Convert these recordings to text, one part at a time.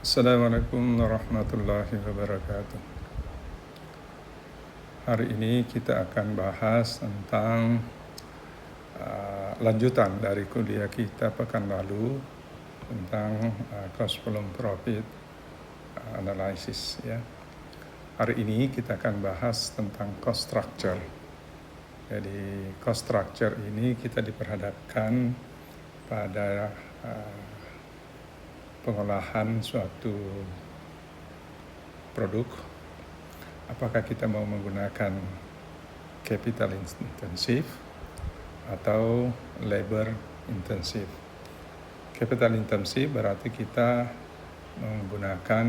Assalamualaikum warahmatullahi wabarakatuh. Hari ini kita akan bahas tentang lanjutan dari kuliah kita pekan lalu tentang cost volume profit analysis. Ya. Hari ini kita akan bahas tentang cost structure. Jadi cost structure ini kita diperhadapkan pada pengolahan suatu produk. Apakah kita mau menggunakan capital intensive atau labor intensive. Capital intensive berarti kita menggunakan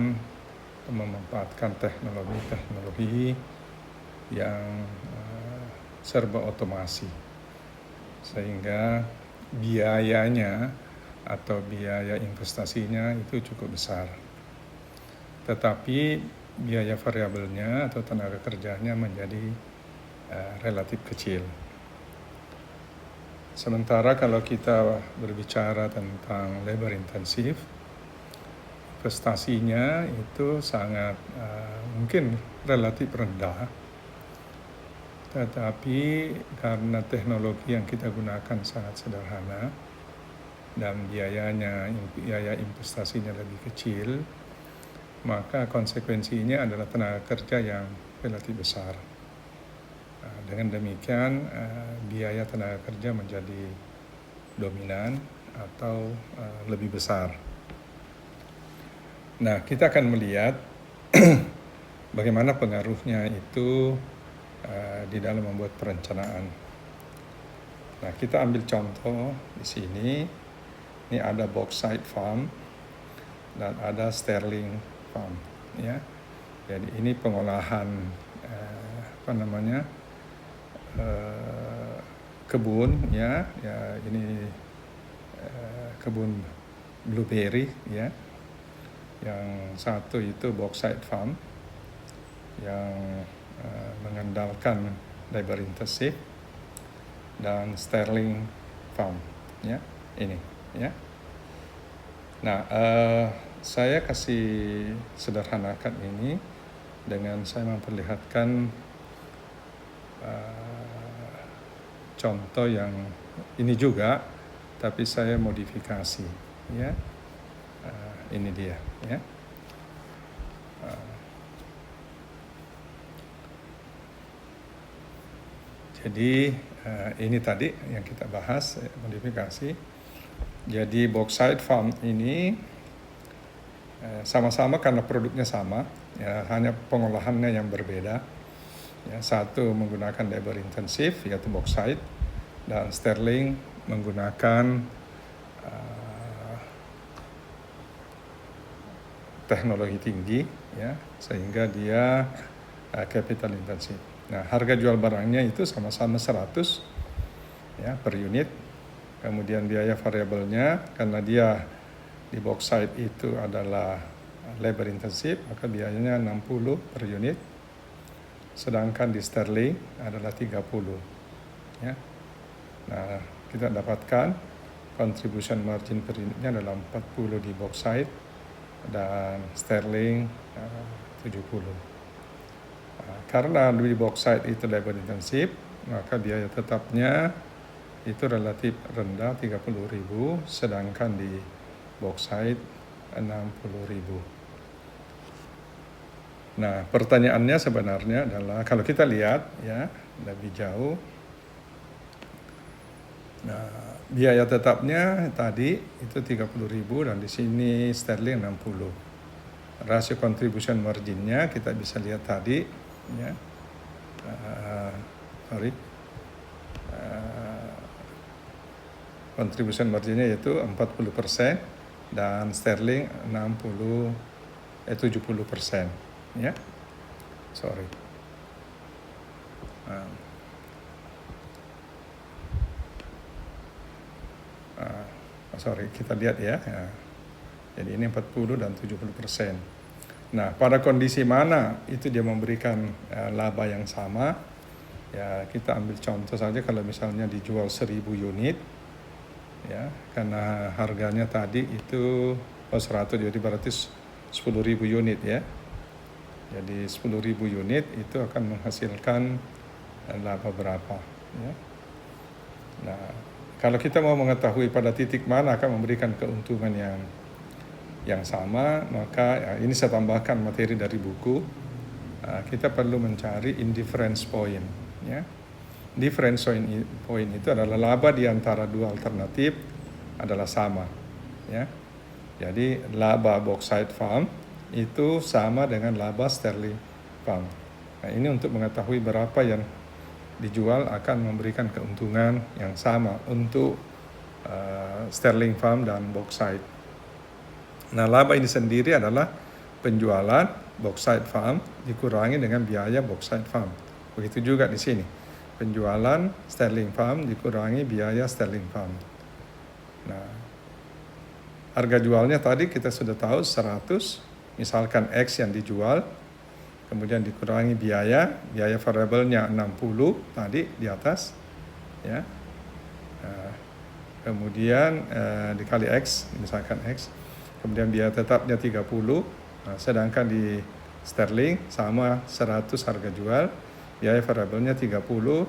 atau memanfaatkan teknologi-teknologi yang serba otomasi, sehingga biayanya atau biaya investasinya itu cukup besar. Tetapi biaya variabelnya atau tenaga kerjanya menjadi relatif kecil. Sementara kalau kita berbicara tentang labor intensif, investasinya itu sangat mungkin relatif rendah, tetapi karena teknologi yang kita gunakan sangat sederhana dan biaya investasinya lebih kecil, maka konsekuensinya adalah tenaga kerja yang relatif besar. Dengan demikian, biaya tenaga kerja menjadi dominan atau lebih besar. Nah, kita akan melihat bagaimana pengaruhnya itu di dalam membuat perencanaan. Nah, kita ambil contoh di sini. Ini ada bauxite farm dan ada sterling farm, ya. Jadi ini pengolahan kebun, ya. Ini kebun blueberry, ya. Yang satu itu bauxite farm yang mengandalkan labor intensif, dan sterling farm, ya. Ini. Ya. Nah, saya kasih sederhanakan ini dengan saya memperlihatkan contoh yang ini juga, tapi saya modifikasi. Ya, ini dia. Ya. Jadi ini tadi yang kita bahas, modifikasi. Jadi bauxite farm ini sama-sama karena produknya sama, ya, hanya pengolahannya yang berbeda. Ya, satu menggunakan labor intensif yaitu bauxite, dan sterling menggunakan teknologi tinggi, ya, sehingga dia capital intensif. Nah, harga jual barangnya itu sama-sama 100, ya, per unit. Kemudian biaya variabelnya, karena dia di bauxite itu adalah labor intensif, maka biayanya 60 per unit. Sedangkan di sterling adalah 30. Ya. Nah, kita dapatkan contribution margin per unitnya adalah 40 di bauxite dan sterling 70. Karena di bauxite itu labor intensif, maka biaya tetapnya itu relatif rendah 30.000, sedangkan di bauxite 60.000. Nah, pertanyaannya sebenarnya adalah kalau kita lihat, ya, lebih jauh, nah, biaya tetapnya tadi itu 30.000 dan di sini sterling 60. Rasio contribution marginnya kita bisa lihat tadi, ya. Contribution marginnya yaitu 40% dan sterling 70%, ya. Kita lihat, ya. Jadi ini 40 dan 70%. Nah, pada kondisi mana itu dia memberikan laba yang sama? Ya, kita ambil contoh saja kalau misalnya dijual 1000 unit, ya, karena harganya tadi itu 100, jadi berarti 10.000 unit ya. Jadi 10.000 unit itu akan menghasilkan laba berapa ya. Nah, kalau kita mau mengetahui pada titik mana akan memberikan keuntungan yang sama, maka ya, ini saya tambahkan materi dari buku. Kita perlu mencari indifference point ya. Difference point itu adalah laba di antara dua alternatif adalah sama ya. Jadi laba bauxite farm itu sama dengan laba sterling farm. Nah, ini untuk mengetahui berapa yang dijual akan memberikan keuntungan yang sama untuk sterling farm dan bauxite. Nah, laba ini sendiri adalah penjualan bauxite farm dikurangi dengan biaya bauxite farm. Begitu juga di sini. Penjualan sterling farm dikurangi biaya sterling farm. Nah, harga jualnya tadi kita sudah tahu 100, misalkan X yang dijual, kemudian dikurangi biaya variabelnya 60 tadi di atas, ya. Kemudian dikali X, misalkan X, kemudian biaya tetapnya 30, sedangkan di sterling sama 100 harga jual, biaya variabelnya 30,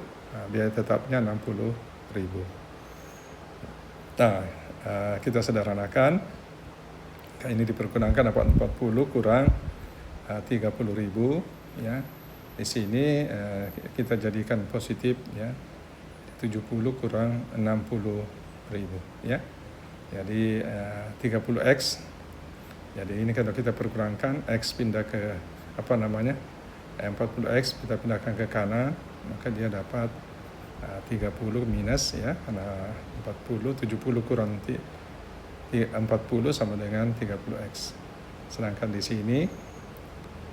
biaya tetapnya 60.000. Nah, kita sederhanakan. Ini dipergunakan dapat 40 kurang 30.000 ya. Di sini kita jadikan positif ya. 70 kurang 60.000 ya. Jadi 30x. Jadi ini kalau kita perkurangkan X pindah ke 40x kita pindahkan ke kanan, maka dia dapat 30 minus ya, karena 70 kurang 40 sama dengan 30x. Sedangkan di sini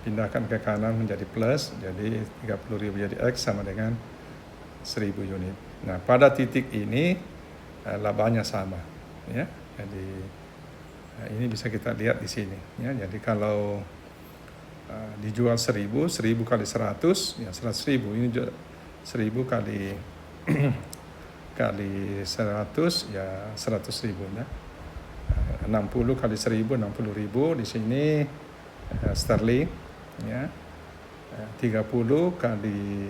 pindahkan ke kanan menjadi plus, jadi 30.000 jadi X sama dengan 1.000 unit. Nah, pada titik ini labanya sama ya. Jadi ini bisa kita lihat di sini ya. Jadi kalau dijual 1.000 kali 100 ya 100.000, ini 1.000 kali kali 100 ya 100.000 ya. 60 kali 1.000 60.000 di sini sterling ya. 30 kali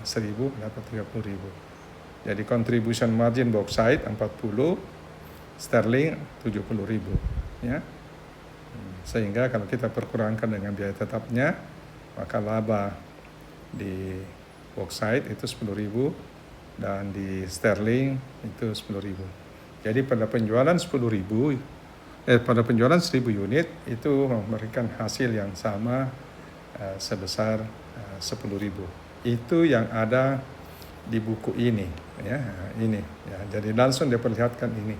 1.000 dapat 30.000. Jadi contribution margin bauxite 40, sterling 70.000 ya. Sehingga kalau kita perkurangkan dengan biaya tetapnya, maka laba di bauxite itu 10.000 dan di sterling itu 10.000. Jadi pada penjualan 1.000 unit itu memberikan hasil yang sama sebesar 10.000. Itu yang ada di buku ini ya, ini ya. Jadi langsung diperlihatkan ini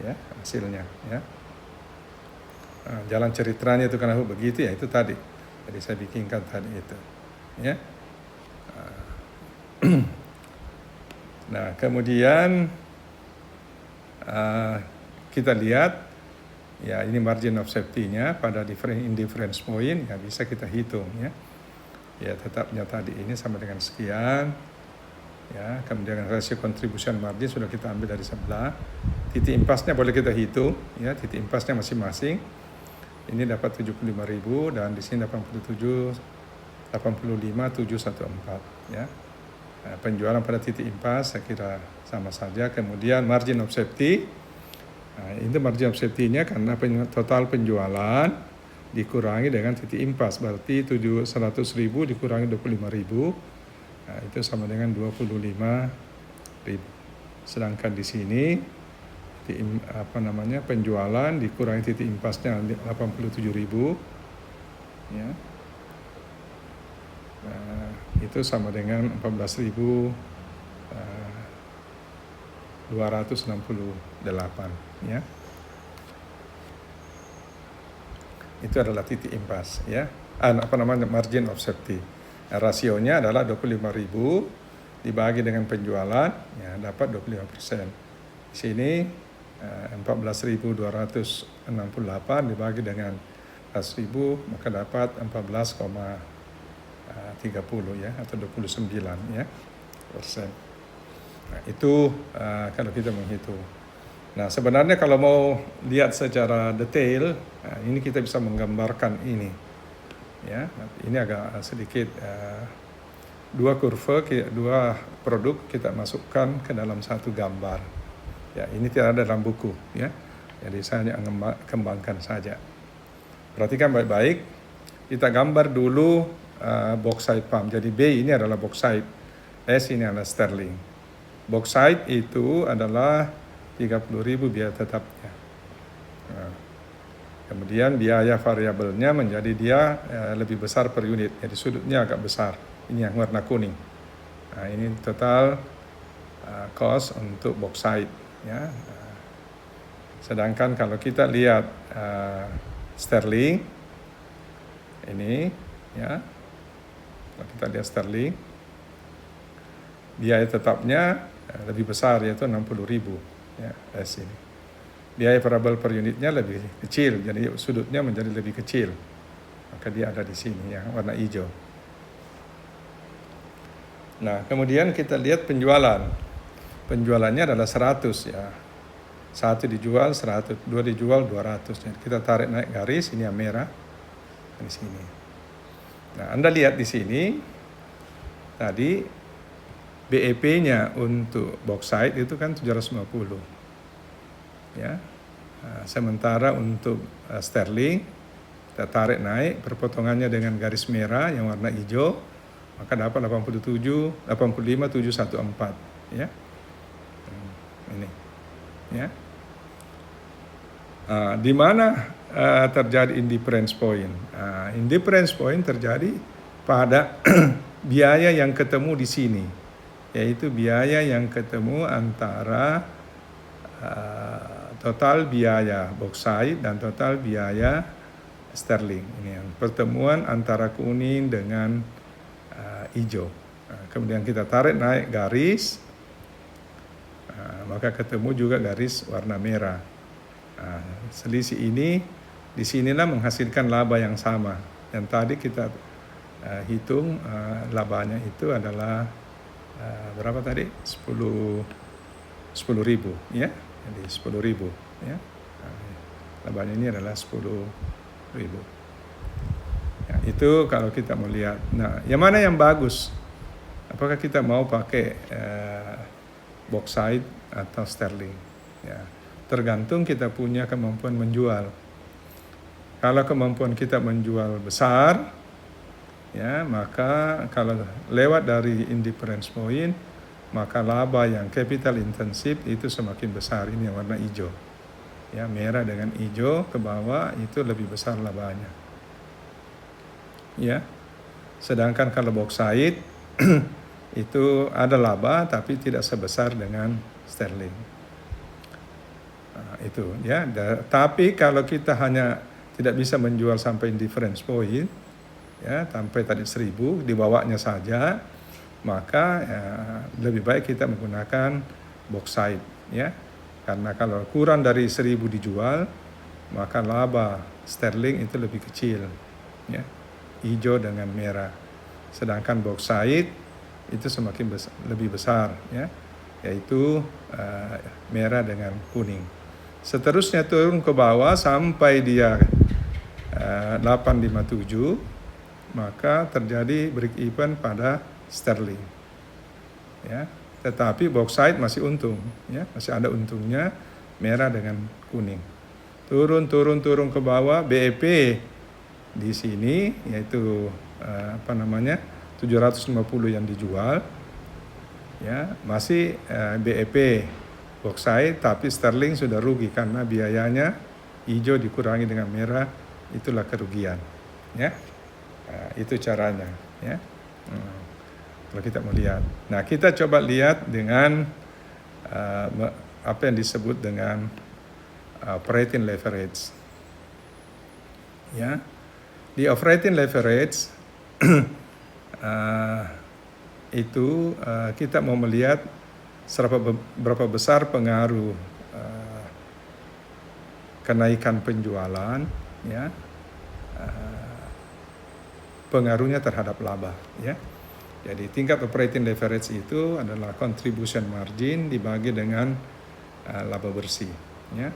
ya hasilnya ya. Jalan ceritanya itu kenapa begitu ya, itu tadi. Jadi saya bikinkan tadi itu ya. Nah, kemudian kita lihat ya, ini margin of safety-nya pada indifference point ya, bisa kita hitung ya. Ya, tetapnya tadi ini sama dengan sekian ya. Kemudian rasio contribution margin sudah kita ambil dari sebelah. Titik impasnya boleh kita hitung ya, titik impasnya masing-masing. Ini dapat 75.000 dan di sini 85.714 ya. Nah, penjualan pada titik impas saya kira sama saja. Kemudian margin of safety, nah, itu margin of safety-nya karena total penjualan dikurangi dengan titik impas, berarti 100.000 dikurangi 25.000, nah, itu sama dengan 25.000. Sedangkan di sini penjualan dikurangi titik impasnya 87.000 ya. Nah, itu sama dengan 14.268 ya. Itu adalah titik impas ya. Margin of safety. Nah, rasionya adalah 25.000 dibagi dengan penjualan ya, dapat 25%. Di sini 14.268 dibagi dengan 100.000 maka dapat 14,30 ya, atau 29 ya persen. Nah, itu kalau kita menghitung. Nah, sebenarnya kalau mau lihat secara detail, ini kita bisa menggambarkan ini. Ya, ini agak sedikit dua produk kita masukkan ke dalam satu gambar. Ya, ini tidak ada dalam buku, ya. Jadi saya hanya kembangkan saja. Perhatikan baik-baik. Kita gambar dulu bauxite pump. Jadi B ini adalah bauxite, S ini adalah sterling. Bauxite itu adalah 30.000 biaya tetapnya. Nah, kemudian biaya variabelnya menjadi dia lebih besar per unit. Jadi sudutnya agak besar. Ini yang warna kuning. Nah, ini total cost untuk bauxite. Ya. Sedangkan kalau kita lihat sterling, ini, ya, kalau kita lihat sterling, biaya tetapnya lebih besar, yaitu 60.000, ya, S ini. Biaya variabel per unitnya lebih kecil, jadi sudutnya menjadi lebih kecil. Maka dia ada di sini, ya, warna hijau. Nah, kemudian kita lihat penjualan. Penjualannya adalah 100, ya. 1 dijual 100, 2 dijual 200. Jadi kita tarik naik garis, ini yang merah di sini. Nah, Anda lihat di sini tadi BEP-nya untuk bauxite itu kan 750. Ya. Nah, sementara untuk sterling kita tarik naik, perpotongannya dengan garis merah yang warna hijau, maka dapat 85,714, ya. Ini, ya. Di mana terjadi indifference point? Indifference point terjadi pada biaya yang ketemu di sini, yaitu biaya yang ketemu antara total biaya bauxite dan total biaya sterling. Ini yang pertemuan antara kuning dengan hijau. Kemudian kita tarik naik garis, maka ketemu juga garis warna merah. Selisih ini disinilah menghasilkan laba yang sama. Yang tadi kita hitung labanya itu adalah berapa tadi? 10.000, ya. Jadi 10.000, ya. Labanya ini adalah 10.000. Ya, itu kalau kita mau lihat. Nah, yang mana yang bagus? Apakah kita mau pakai bauxite atau sterling? Ya, tergantung kita punya kemampuan menjual. Kalau kemampuan kita menjual besar, ya, maka kalau lewat dari indifference point, maka laba yang capital intensif itu semakin besar. Ini yang warna hijau, ya, merah dengan hijau ke bawah itu lebih besar labanya, ya. Sedangkan kalau bauxite itu ada laba tapi tidak sebesar dengan sterling. Itu, ya. Tapi kalau kita hanya tidak bisa menjual sampai indifference point, ya, sampai tadi 1.000 dibawanya saja, maka lebih baik kita menggunakan bauxite, ya. Karena kalau kurang dari 1.000 dijual, maka laba sterling itu lebih kecil, ya, hijau dengan merah. Sedangkan bauxite itu semakin lebih besar, ya, yaitu merah dengan kuning. Seterusnya turun ke bawah sampai dia 857, maka terjadi break even pada sterling, ya. Tetapi bauxite masih untung, ya, masih ada untungnya, merah dengan kuning. Turun ke bawah, BEP di sini yaitu 750 yang dijual, ya, masih BEP bauxite, tapi sterling sudah rugi karena biayanya hijau dikurangi dengan merah, itulah kerugian, ya. Itu caranya, ya. Kalau kita mau lihat, nah kita coba lihat dengan apa yang disebut dengan operating leverage, ya. Di operating leverage itu kita mau melihat berapa besar pengaruh kenaikan penjualan, ya, pengaruhnya terhadap laba, ya. Jadi tingkat operating leverage itu adalah contribution margin dibagi dengan laba bersih, ya.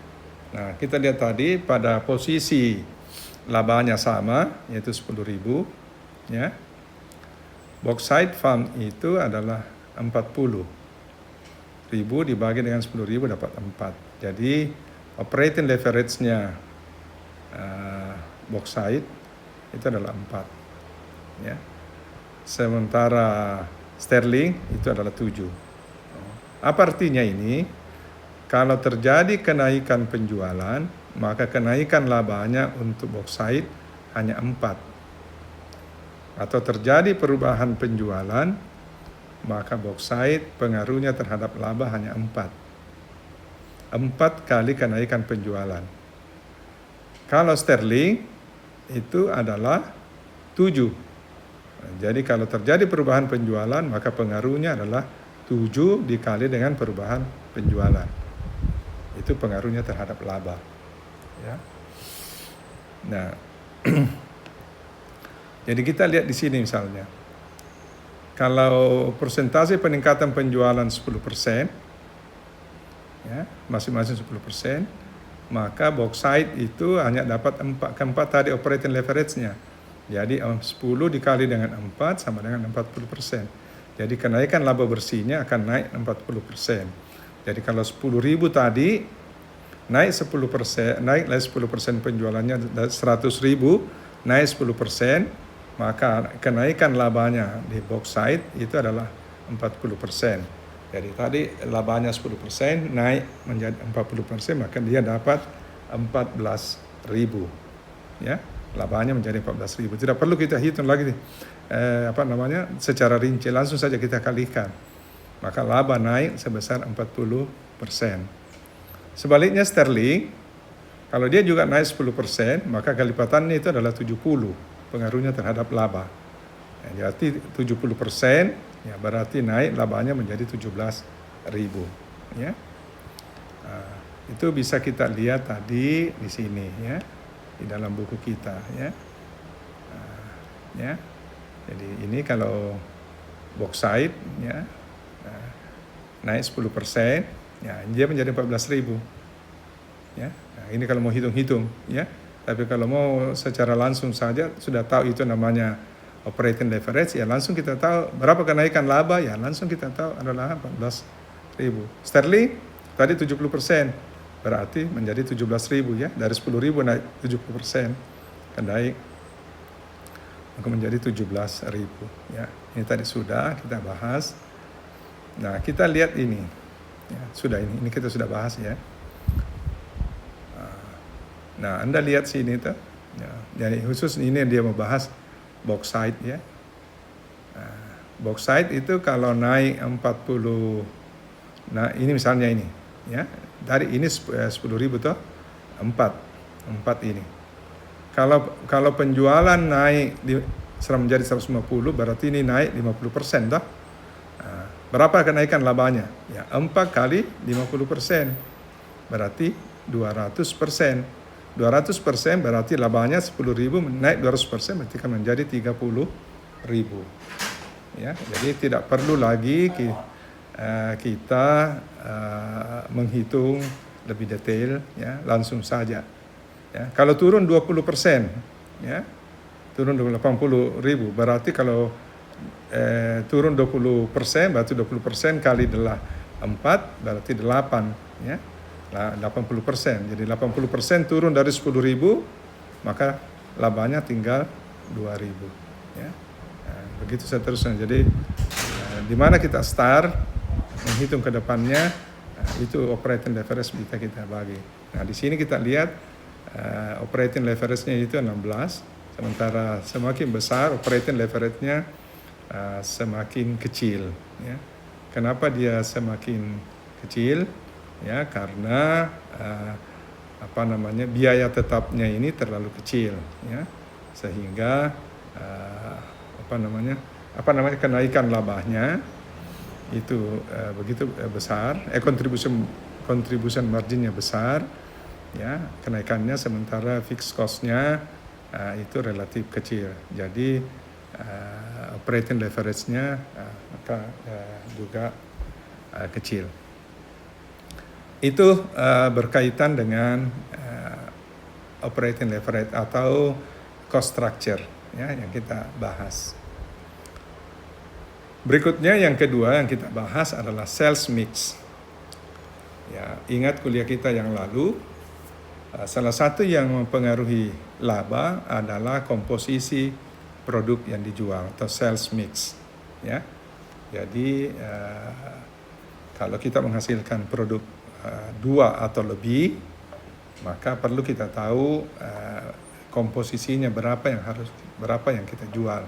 Nah, kita lihat tadi pada posisi labanya sama, yaitu 10.000, ya. Bauxite farm itu adalah 40.000 dibagi dengan 10.000 dapat 4. Jadi operating leverage-nya bauxite itu adalah 4, ya. Sementara sterling itu adalah 7. Apa artinya ini? Kalau terjadi kenaikan penjualan, maka kenaikan labanya untuk bauxite hanya 4. Atau terjadi perubahan penjualan, maka bauxite pengaruhnya terhadap laba hanya 4. 4 kali kenaikan penjualan. Kalau sterling itu adalah 7. Jadi kalau terjadi perubahan penjualan, maka pengaruhnya adalah 7 dikali dengan perubahan penjualan. Itu pengaruhnya terhadap laba, ya. Nah, jadi kita lihat di sini misalnya, kalau persentase peningkatan penjualan 10%, ya, masing-masing 10%, maka bauxite itu hanya dapat 4 tadi operating leverage-nya. Jadi 10 dikali dengan 4 sama dengan 40%. Jadi kenaikan laba bersihnya akan naik 40%. Jadi kalau 10.000 tadi naik 10%, naiklah 10% penjualannya 100.000, naik 10%, maka kenaikan labanya di bauxite itu adalah 40%. Jadi tadi labanya 10%, naik menjadi 40%, maka dia dapat 14.000, ya. Labanya menjadi 14.000. Tidak perlu kita hitung lagi secara rinci, langsung saja kita kalikan. Maka laba naik sebesar 40%. Sebaliknya sterling, kalau dia juga naik 10%, maka kelipatannya itu adalah 70 pengaruhnya terhadap laba. Ya, jadi 70%, ya berarti naik labanya menjadi 17.000, ya. Itu bisa kita lihat tadi di sini, ya, di dalam buku kita, ya. Ya. Jadi ini kalau bauxite, ya, naik 10%, ya dia menjadi 14.000, ya. Nah, ini kalau mau hitung-hitung, ya. Tapi kalau mau secara langsung saja sudah tahu itu namanya operating leverage, ya langsung kita tahu berapa kenaikan laba, ya langsung kita tahu adalah 14.000. Sterling tadi 70%, berarti menjadi 17.000, ya. Dari 10.000 naik 70%, kan naik maka menjadi 17.000, ya. Ini tadi sudah kita bahas. Nah, kita lihat ini, ya, sudah ini kita sudah bahas, ya. Nah, Anda lihat sini tuh, ya, jadi khusus ini dia membahas bauxite, ya. Bauxite itu kalau naik 40, nah ini misalnya ini, ya, dari ini 10.000 tuh 4 ini. Kalau penjualan naik menjadi 150, berarti ini naik 50%, toh. Berapa kenaikan labanya? Ya, 4 kali 50%, berarti 200%. 200% berarti labanya 10.000, naik 200% berarti kan menjadi 30.000. Ya, jadi tidak perlu lagi kita menghitung lebih detail, ya, langsung saja. Ya, kalau turun 20%, ya, turun 80.000, berarti kalau turun 20%, berarti 20% kali 4 berarti 8, ya. 80%. Jadi 80% turun dari 10.000, maka labanya tinggal 2.000, ya. Nah, begitu seterusnya. Jadi di mana kita start menghitung ke depannya, itu operating leverage bisa kita bagi. Nah, di sini kita lihat operating leverage-nya itu 16, sementara semakin besar operating leverage-nya semakin kecil, ya. Kenapa dia semakin kecil? Ya, karena biaya tetapnya ini terlalu kecil, ya, sehingga kenaikan labanya itu begitu besar, contribution marginnya besar, ya, kenaikannya, sementara fixed cost-nya itu relatif kecil. Jadi operating leverage-nya juga kecil. Itu berkaitan dengan operating leverage atau cost structure ya yang kita bahas. Berikutnya yang kedua yang kita bahas adalah sales mix. Ya, ingat kuliah kita yang lalu, salah satu yang mempengaruhi laba adalah komposisi produk yang dijual atau sales mix. Ya, jadi kalau kita menghasilkan produk 2 atau lebih, maka perlu kita tahu komposisinya berapa yang kita jual.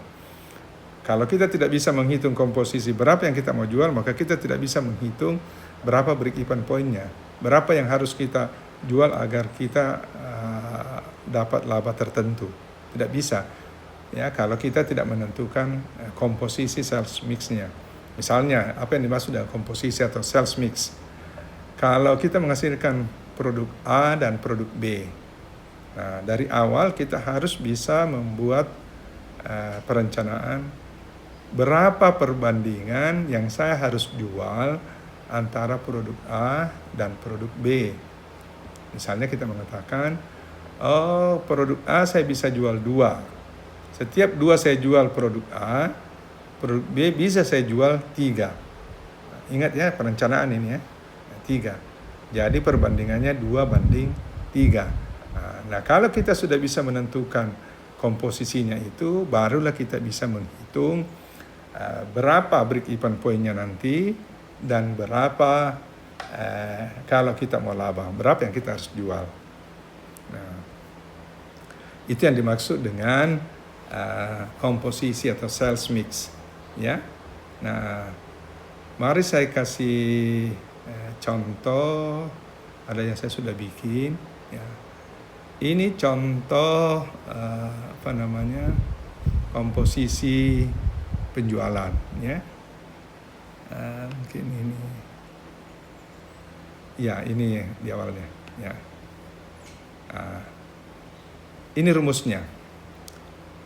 Kalau kita tidak bisa menghitung komposisi berapa yang kita mau jual, maka kita tidak bisa menghitung berapa break-even point-nya, berapa yang harus kita jual agar kita dapat laba tertentu. Tidak bisa, ya, kalau kita tidak menentukan komposisi sales mix-nya. Misalnya, apa yang dimaksud dengan komposisi atau sales mix? Kalau kita menghasilkan produk A dan produk B, nah, dari awal kita harus bisa membuat perencanaan berapa perbandingan yang saya harus jual antara produk A dan produk B. Misalnya kita mengatakan, oh, produk A saya bisa jual 2. Setiap 2 saya jual produk A, produk B bisa saya jual 3. Ingat ya perencanaan ini ya, 3. Jadi perbandingannya 2:3. Nah, kalau kita sudah bisa menentukan komposisinya itu, barulah kita bisa menghitung berapa break-even point-nya nanti dan berapa kalau kita mau laba, berapa yang kita harus jual. Nah, itu yang dimaksud dengan komposisi atau sales mix, ya. Nah, mari saya kasih contoh, ada yang saya sudah bikin, ya. Ini contoh komposisi penjualan, ya. Mungkin ini, ya, ini di awalnya, ya. Ini rumusnya.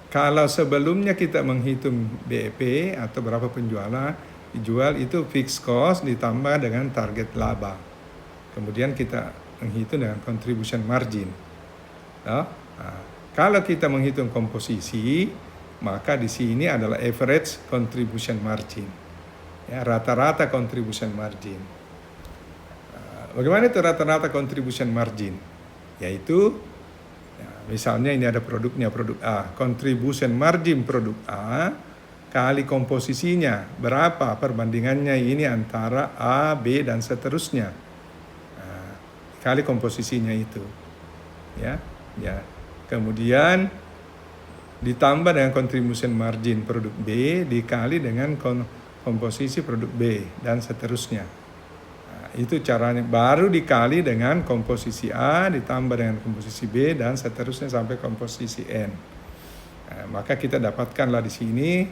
Kalau sebelumnya kita menghitung BEP atau berapa penjualan dijual, itu fixed cost ditambah dengan target laba. Kemudian kita menghitung dengan contribution margin. Nah, kalau kita menghitung komposisi, maka di sini adalah average contribution margin, ya, rata-rata contribution margin. Bagaimana itu rata-rata contribution margin? Yaitu, ya, misalnya ini ada produknya, produk A, contribution margin produk A kali komposisinya berapa perbandingannya ini antara A, B dan seterusnya, kali komposisinya itu, ya. Kemudian ditambah dengan contribution margin produk B dikali dengan komposisi produk B dan seterusnya. Nah, itu caranya, baru dikali dengan komposisi A ditambah dengan komposisi B dan seterusnya sampai komposisi N. Nah, maka kita dapatkanlah di sini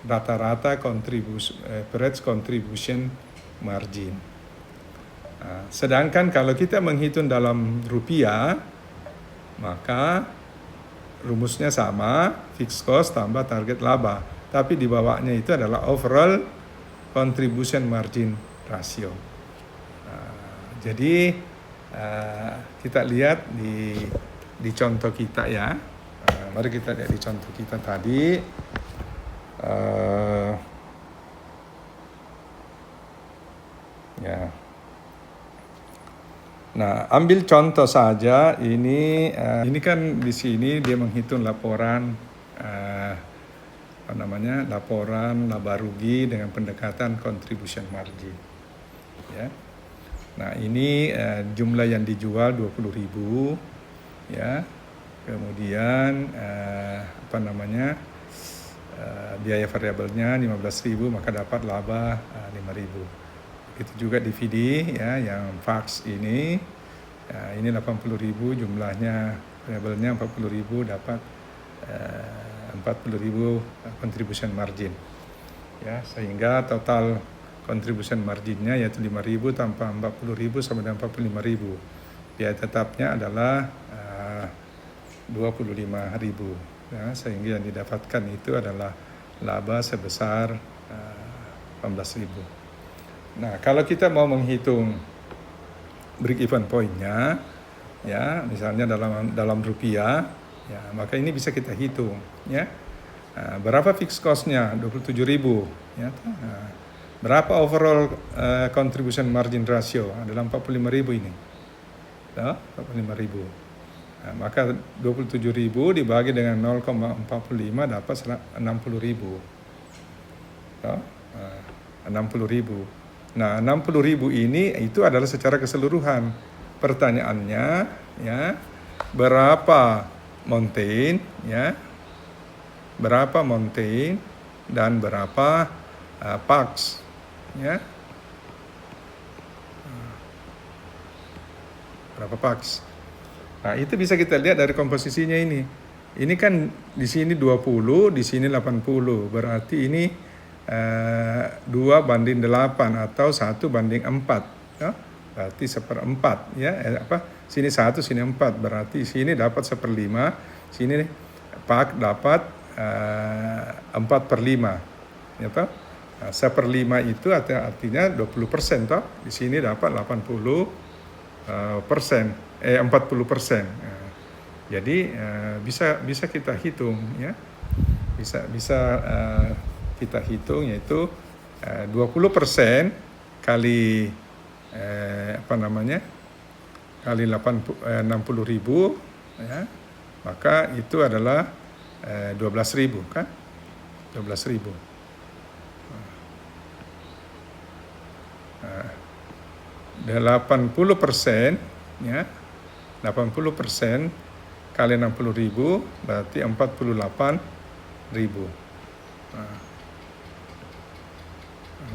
rata-rata average contribution margin. Nah, sedangkan kalau kita menghitung dalam rupiah, maka rumusnya sama, fixed cost tambah target laba. Tapi di bawahnya itu adalah overall contribution margin ratio. Jadi kita lihat di contoh kita ya. Mari kita lihat di contoh kita tadi. Ya. Nah, ambil contoh saja ini kan di sini dia menghitung laporan laporan laba rugi dengan pendekatan contribution margin. Ya. Nah, ini jumlah yang dijual 20.000, ya. Kemudian biaya variabelnya 15.000, maka dapat laba 5.000. Itu juga DVD ya, yang fax ini, ya, ini 80.000, jumlahnya variabelnya 40.000, dapat 40.000 contribution margin, ya, sehingga total contribution marginnya yaitu 5.000 tambah 40.000 sama dengan 45.000. Biaya tetapnya adalah 25.000, ya, sehingga yang didapatkan itu adalah laba sebesar 18.000. Nah, kalau kita mau menghitung break even point-nya, ya misalnya dalam rupiah, ya maka ini bisa kita hitung, ya. Berapa fixed cost-nya? 27.000, ya. Berapa overall contribution margin ratio? Adalah 45.000 ini. 45.000. Maka 27.000 dibagi dengan 0,45 dapat 60.000. 60.000. Nah, 60.000 ini itu adalah secara keseluruhan. Pertanyaannya, ya, berapa mountain, ya, berapa mountain dan berapa pax, ya, berapa pax. Nah, itu bisa kita lihat dari komposisinya ini. Ini kan di sini 20, di sini 80, berarti ini 2:8 atau 1:4, ya? Berarti 1/4, ya. Sini 1, sini 4, berarti sini dapat 1/5, sini Pak dapat 4/5, ya toh. 1/5 itu artinya 20%, toh. Di sini dapat 40%. Jadi bisa kita hitung, ya. Bisa kita hitung, yaitu 20% kali kali 60.000, ya, maka itu adalah 12.000, kan? 12.000. 80%, ya, 80% kali 60.000 berarti 48.000.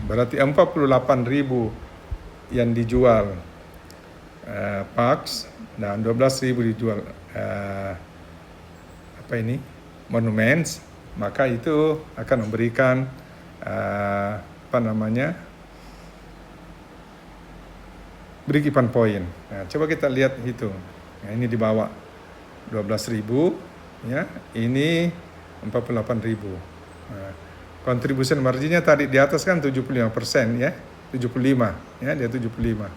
Berarti 48.000 yang dijual Pax dan 12.000 dijual Monuments, maka itu akan memberikan break even point. Nah, coba kita lihat hitung. Nah, ini di bawah 12.000, ya, ini 48.000. Nah, contribution marginnya tadi di atas kan 75%, ya. 75, ya, dia 75%.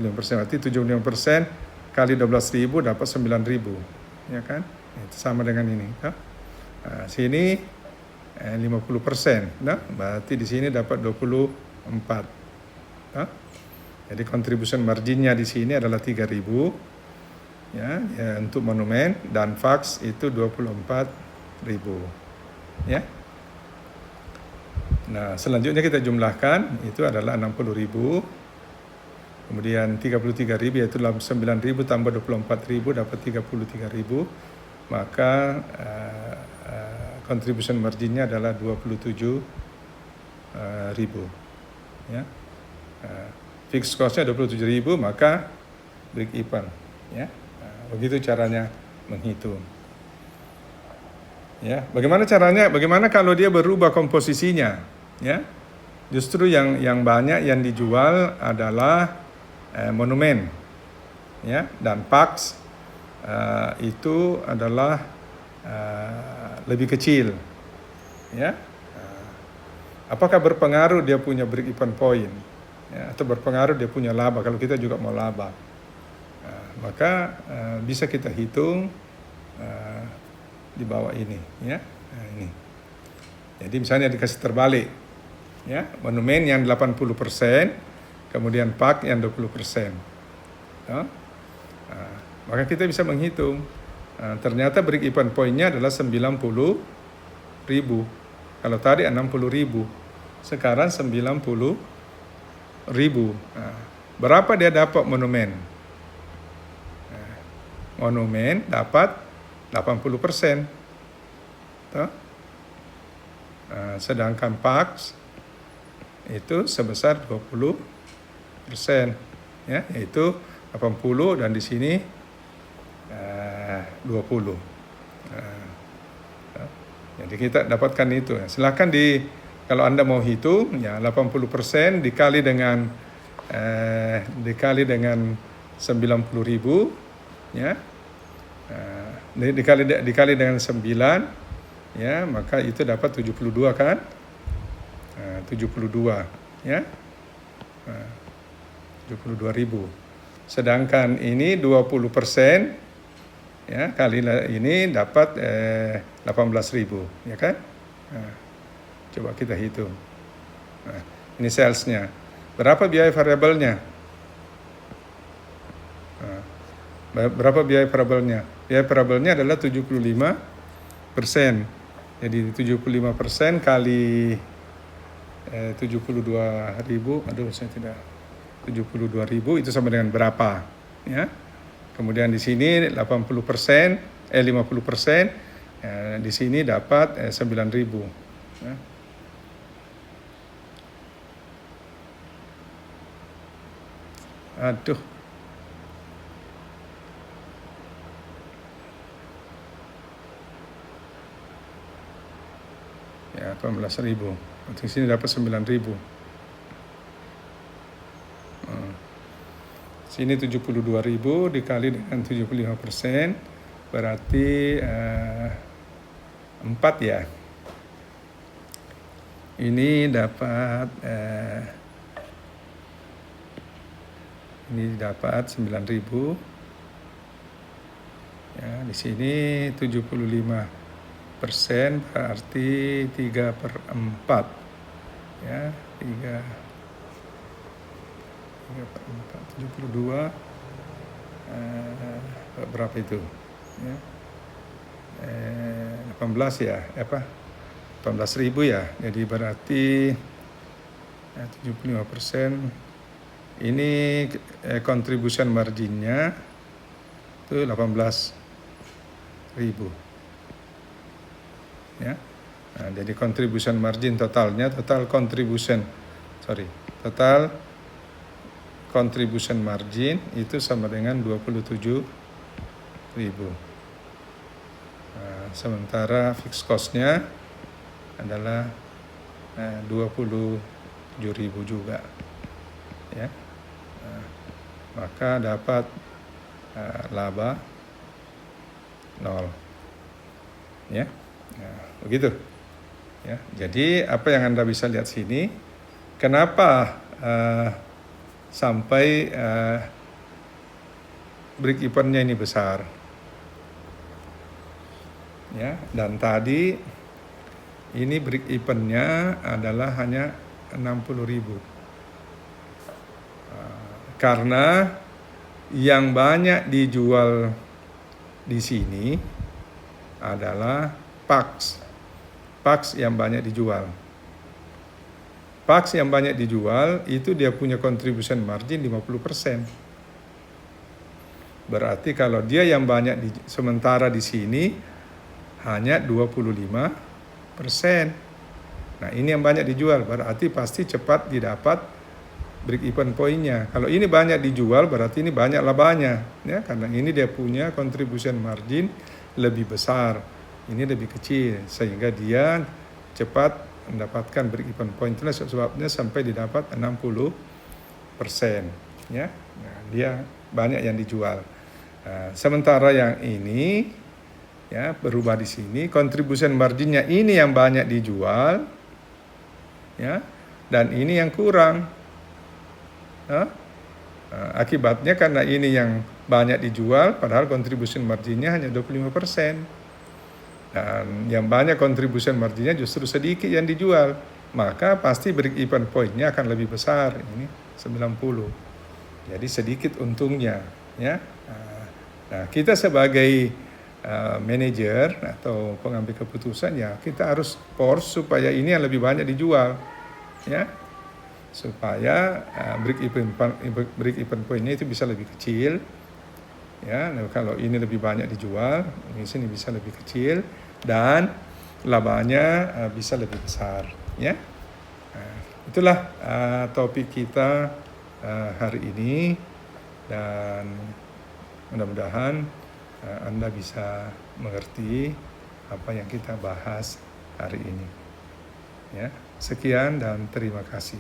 Berarti 75% kali 12.000 dapat 9.000, ya kan? Itu sama dengan ini, ya. Nah, sini 50%, nah, berarti di sini dapat 24. Ya. Jadi contribution marginnya di sini adalah 3.000, ya, untuk monumen, dan fax itu 24.000, ya. Nah, selanjutnya kita jumlahkan, itu adalah 60.000, kemudian 33.000, yaitu 9.000 tambah 24.000 dapat 33.000, maka contribution marginnya adalah 27.000, ya. Fixed cost-nya 27.000, maka break even, ya. Begitu caranya menghitung. Ya, bagaimana caranya? Bagaimana kalau dia berubah komposisinya, ya? Justru yang banyak yang dijual adalah monumen, ya, dan Pax itu adalah lebih kecil, ya. Apakah berpengaruh dia punya break even point, ya, atau berpengaruh dia punya laba kalau kita juga mau laba? Maka bisa kita hitung di bawah ini, ya. Nah, ini. Jadi misalnya dikasih terbalik, ya, monumen yang 80%, kemudian Pak yang 20%. Ya. Maka kita bisa menghitung. Ternyata break even point-nya adalah 90.000. Kalau tadi 60.000, sekarang 90.000. Berapa dia dapat monumen? Monumen dapat 80%. Sedangkan Pax itu sebesar 20%, ya, yaitu 80 dan di sini 20. Jadi kita dapatkan itu. Silakan kalau Anda mau hitung, ya, 80% dikali dengan 90.000, ya. Dikali dengan 9, ya, maka itu dapat 72, kan? 72, ya. 72.000. Sedangkan ini 20%, ya, kali ini dapat 18.000, ya kan? Nah, coba kita hitung. Nah, ini salesnya. Berapa biaya variabelnya? Nah, berapa biaya variabelnya? Biaya variabelnya adalah 75%. Jadi 75% kali 72.000, aduh saya tidak, 72.000 itu sama dengan berapa, ya? Kemudian di sini 80%, 50%, di sini dapat 9.000. Ya. Aduh. Ya, 18.000. Di sini dapat 9.000. Sini 72.000 dikali dengan 75%, berarti 4 ya. Ini dapat 9.000. Ya, di sini 75% berarti 3/4. Ya, 3/4, 72, berapa itu? Ya. 18 ya, 18.000 ya. Jadi berarti 75%. Ini contribution marginnya itu 18.000. Ya. Nah, jadi contribution margin total contribution margin itu sama dengan 27.000. Nah, sementara fixed cost-nya adalah 27.000 juga. Ya. Nah, maka dapat laba 0. Ya. Nah, begitu. Ya, jadi apa yang Anda bisa lihat sini, kenapa sampai break even-nya ini besar. Ya, dan tadi ini break even-nya adalah hanya 60.000. Karena yang banyak dijual di sini adalah PAX yang banyak dijual. PAX yang banyak dijual itu dia punya contribution margin 50%. Berarti kalau dia yang banyak sementara di sini hanya 25%. Nah, ini yang banyak dijual, berarti pasti cepat didapat break even point-nya. Kalau ini banyak dijual berarti ini banyak labanya, ya, karena ini dia punya contribution margin lebih besar. Ini lebih kecil sehingga dia cepat mendapatkan break even point. Itulah sebabnya sampai didapat 60%, ya. Nah, dia banyak yang dijual. Nah, sementara yang ini ya berubah di sini, contribution marginnya ini yang banyak dijual, ya, dan ini yang kurang. Akibatnya karena ini yang banyak dijual, padahal contribution marginnya hanya 25%. Dan yang banyak contribution marginnya justru sedikit yang dijual. Maka pasti break even point-nya akan lebih besar. Ini 90. Jadi sedikit untungnya. Ya. Nah, kita sebagai manajer atau pengambil keputusan, ya kita harus force supaya ini yang lebih banyak dijual. Ya. Supaya break even point-nya itu bisa lebih kecil. Ya, kalau ini lebih banyak dijual, di sini bisa lebih kecil dan labanya bisa lebih besar. Ya, itulah topik kita hari ini, dan mudah-mudahan Anda bisa mengerti apa yang kita bahas hari ini. Ya, sekian dan terima kasih.